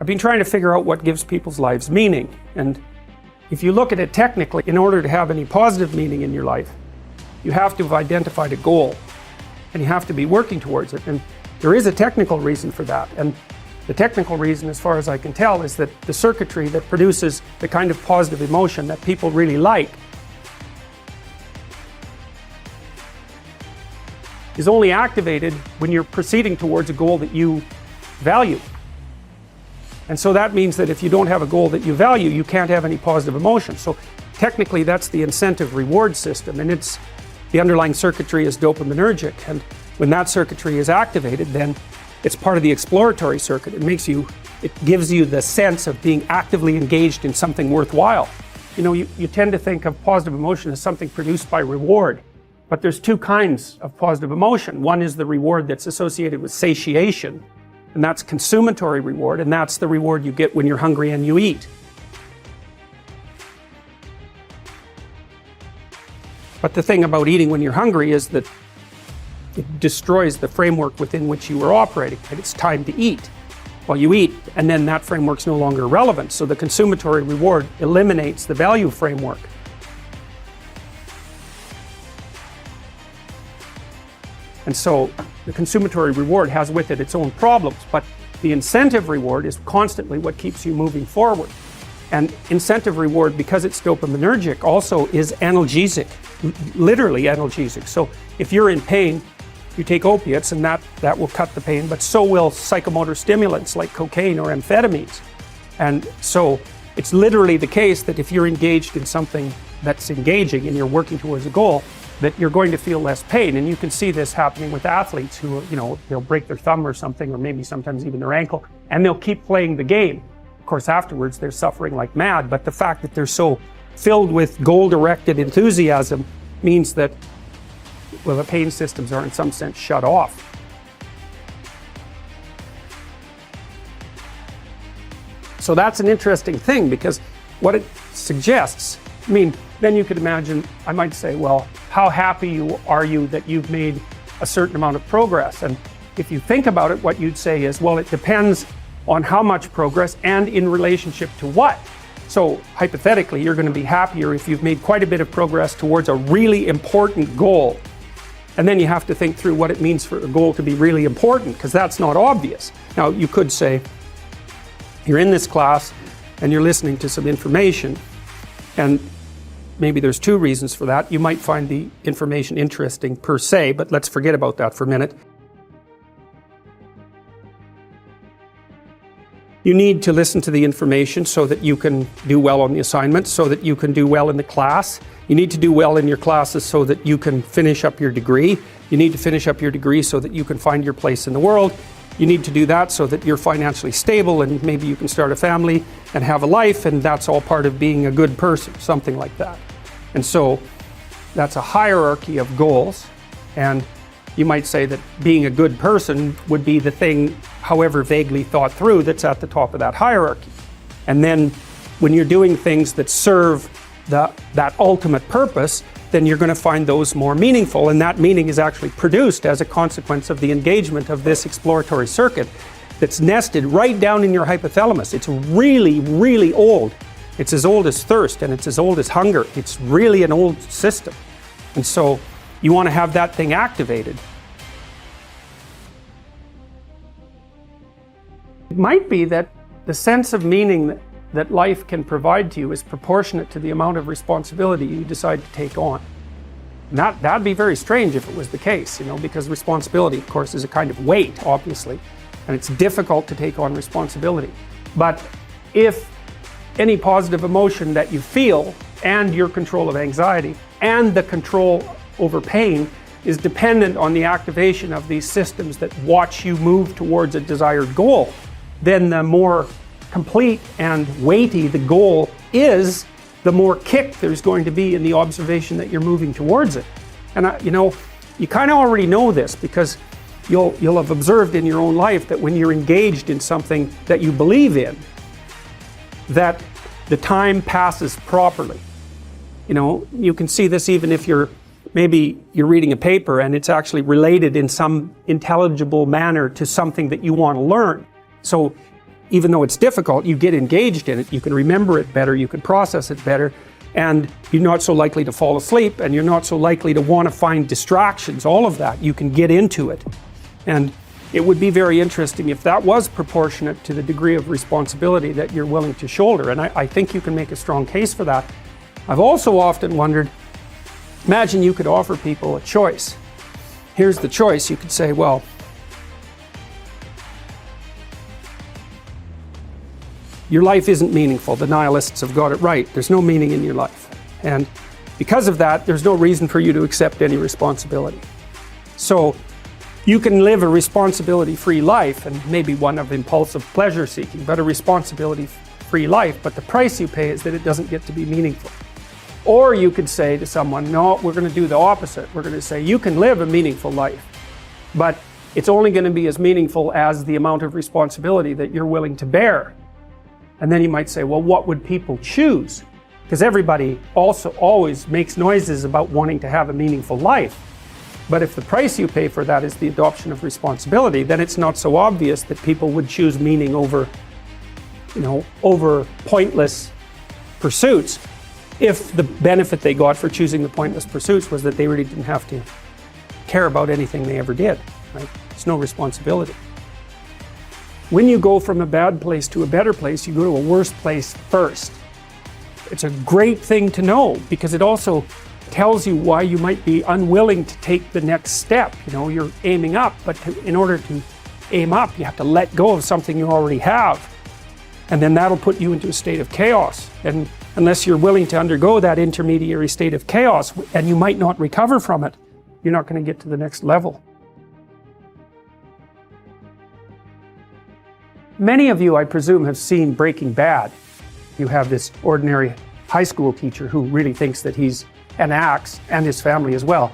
I've been trying to figure out what gives people's lives meaning. And if you look at it technically, in order to have any positive meaning in your life, you have to have identified a goal and you have to be working towards it. And there is a technical reason for that. And the technical reason, as far as I can tell, is that the circuitry that produces the kind of positive emotion that people really like is only activated when you're proceeding towards a goal that you value. And so that means that if you don't have a goal that you value, you can't have any positive emotion. So technically that's the incentive reward system, and the underlying circuitry is dopaminergic, and when that circuitry is activated, then it's part of the exploratory circuit. It gives you the sense of being actively engaged in something worthwhile. You know, you tend to think of positive emotion as something produced by reward, but there's two kinds of positive emotion. One is the reward that's associated with satiation, and that's consummatory reward, and that's the reward you get when you're hungry and you eat. But the thing about eating when you're hungry is that it destroys the framework within which you were operating. And it's time to eat. Well, you eat, and then that framework's no longer relevant. So the consummatory reward eliminates the value framework. And so the consummatory reward has with it its own problems, but the incentive reward is constantly what keeps you moving forward. And incentive reward, because it's dopaminergic, also is analgesic, literally analgesic. So if you're in pain, you take opiates and that will cut the pain, but so will psychomotor stimulants like cocaine or amphetamines. And so it's literally the case that if you're engaged in something that's engaging and you're working towards a goal, that you're going to feel less pain. And you can see this happening with athletes who, you know, they'll break their thumb or something, or maybe sometimes even their ankle, and they'll keep playing the game. Of course, afterwards they're suffering like mad, but the fact that they're so filled with goal-directed enthusiasm means that, well, the pain systems are in some sense shut off. So that's an interesting thing, because what it suggests, I mean, then you could imagine, I might say, well, how happy are you that you've made a certain amount of progress? And if you think about it, what you'd say is, well, it depends on how much progress and in relationship to what. So hypothetically, you're going to be happier if you've made quite a bit of progress towards a really important goal. And then you have to think through what it means for a goal to be really important, because that's not obvious. Now, you could say, you're in this class and you're listening to some information, and maybe there's two reasons for that. You might find the information interesting per se, but let's forget about that for a minute. You need to listen to the information so that you can do well on the assignments, so that you can do well in the class. You need to do well in your classes so that you can finish up your degree. You need to finish up your degree so that you can find your place in the world. You need to do that so that you're financially stable and maybe you can start a family and have a life, and that's all part of being a good person, something like that. And so that's a hierarchy of goals, and you might say that being a good person would be the thing, however vaguely thought through, that's at the top of that hierarchy. And then when you're doing things that serve that ultimate purpose, then you're going to find those more meaningful, and that meaning is actually produced as a consequence of the engagement of this exploratory circuit that's nested right down in your hypothalamus. It's really, really old. It's as old as thirst, and it's as old as hunger. It's really an old system. And so you want to have that thing activated. It might be that the sense of meaning that life can provide to you is proportionate to the amount of responsibility you decide to take on. And that'd be very strange if it was the case, you know, because responsibility, of course, is a kind of weight, obviously, and it's difficult to take on responsibility. But if any positive emotion that you feel, and your control of anxiety, and the control over pain is dependent on the activation of these systems that watch you move towards a desired goal, then the more complete and weighty the goal is, the more kick there's going to be in the observation that you're moving towards it. And you know, you kind of already know this, because you'll have observed in your own life that when you're engaged in something that you believe in, that the time passes properly. You know, you can see this even if maybe you're reading a paper and it's actually related in some intelligible manner to something that you want to learn. So even though it's difficult, you get engaged in it. You can remember it better, you can process it better, and you're not so likely to fall asleep, and you're not so likely to want to find distractions. All of that, you can get into it. And it would be very interesting if that was proportionate to the degree of responsibility that you're willing to shoulder. And I think you can make a strong case for that. I've also often wondered, imagine you could offer people a choice. Here's the choice. You could say, well, your life isn't meaningful. The nihilists have got it right. There's no meaning in your life. And because of that, there's no reason for you to accept any responsibility. So you can live a responsibility-free life, and maybe one of impulsive pleasure-seeking, but a responsibility-free life. But the price you pay is that it doesn't get to be meaningful. Or you could say to someone, no, we're going to do the opposite. We're going to say, you can live a meaningful life, but it's only going to be as meaningful as the amount of responsibility that you're willing to bear. And then you might say, well, what would people choose? Because everybody also always makes noises about wanting to have a meaningful life. But if the price you pay for that is the adoption of responsibility, then it's not so obvious that people would choose meaning over, over pointless pursuits, if the benefit they got for choosing the pointless pursuits was that they really didn't have to care about anything they ever did, right? It's no responsibility. When you go from a bad place to a better place, you go to a worse place first. It's a great thing to know, because it also tells you why you might be unwilling to take the next step. You're aiming up, but in order to aim up, you have to let go of something you already have. And then that'll put you into a state of chaos. And unless you're willing to undergo that intermediary state of chaos, and you might not recover from it, you're not going to get to the next level. Many of you, I presume, have seen Breaking Bad. You have this ordinary high school teacher who really thinks that he's an axe, and his family as well.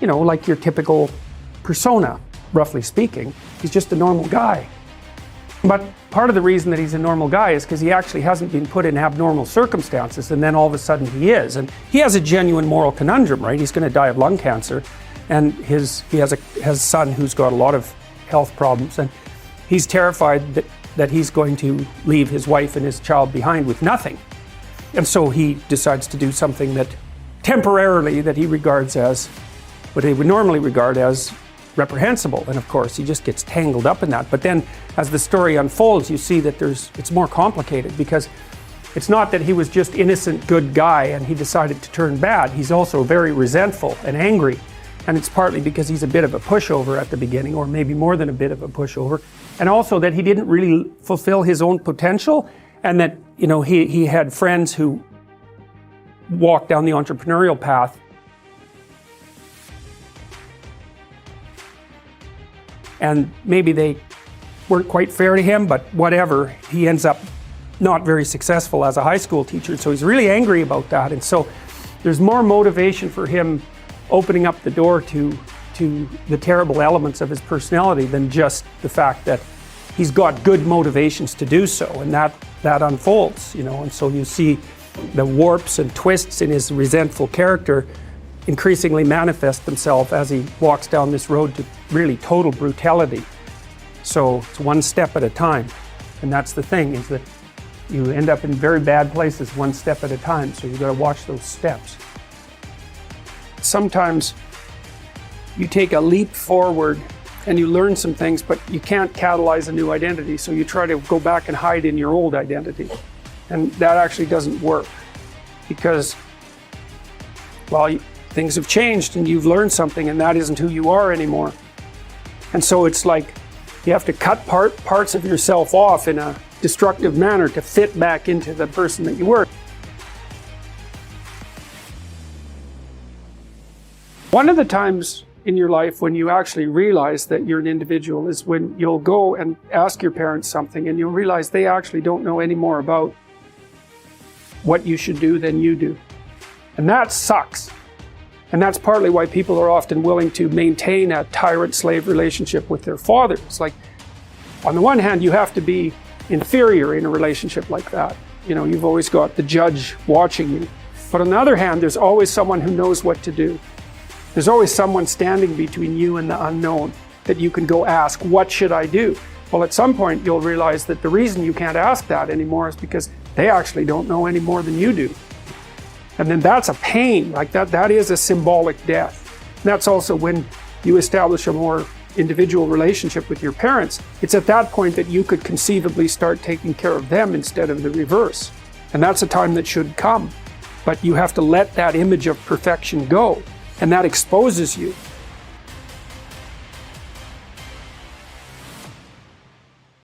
Like your typical persona, roughly speaking. He's just a normal guy. But part of the reason that he's a normal guy is because he actually hasn't been put in abnormal circumstances, and then all of a sudden he is. And he has a genuine moral conundrum, right? He's going to die of lung cancer, and he has a son who's got a lot of health problems, and he's terrified that he's going to leave his wife and his child behind with nothing. And so he decides to do something that temporarily that he regards as what they would normally regard as reprehensible. And of course, he just gets tangled up in that. But then as the story unfolds, you see that it's more complicated, because it's not that he was just innocent, good guy and he decided to turn bad. He's also very resentful and angry. And it's partly because he's a bit of a pushover at the beginning, or maybe more than a bit of a pushover. And also that he didn't really fulfill his own potential, and that, he had friends who walked down the entrepreneurial path and maybe they weren't quite fair to him, but whatever, he ends up not very successful as a high school teacher. So he's really angry about that. And so there's more motivation for him opening up the door to the terrible elements of his personality than just the fact that he's got good motivations to do so. And that unfolds, and so you see the warps and twists in his resentful character increasingly manifest themselves as he walks down this road to really total brutality. So it's one step at a time. And that's the thing, is that you end up in very bad places one step at a time. So you've got to watch those steps. Sometimes you take a leap forward and you learn some things, but you can't catalyze a new identity. So you try to go back and hide in your old identity. And that actually doesn't work, because, well, things have changed and you've learned something, and that isn't who you are anymore. And so it's like you have to cut parts of yourself off in a destructive manner to fit back into the person that you were. One of the times in your life when you actually realize that you're an individual is when you'll go and ask your parents something and you'll realize they actually don't know any more about what you should do than you do. And that sucks. And that's partly why people are often willing to maintain a tyrant-slave relationship with their father. It's like, on the one hand, you have to be inferior in a relationship like that. You've always got the judge watching you. But on the other hand, there's always someone who knows what to do. There's always someone standing between you and the unknown that you can go ask, what should I do? Well, at some point you'll realize that the reason you can't ask that anymore is because they actually don't know any more than you do. And then that's a pain, like that is a symbolic death. And that's also when you establish a more individual relationship with your parents. It's at that point that you could conceivably start taking care of them instead of the reverse. And that's a time that should come. But you have to let that image of perfection go. And that exposes you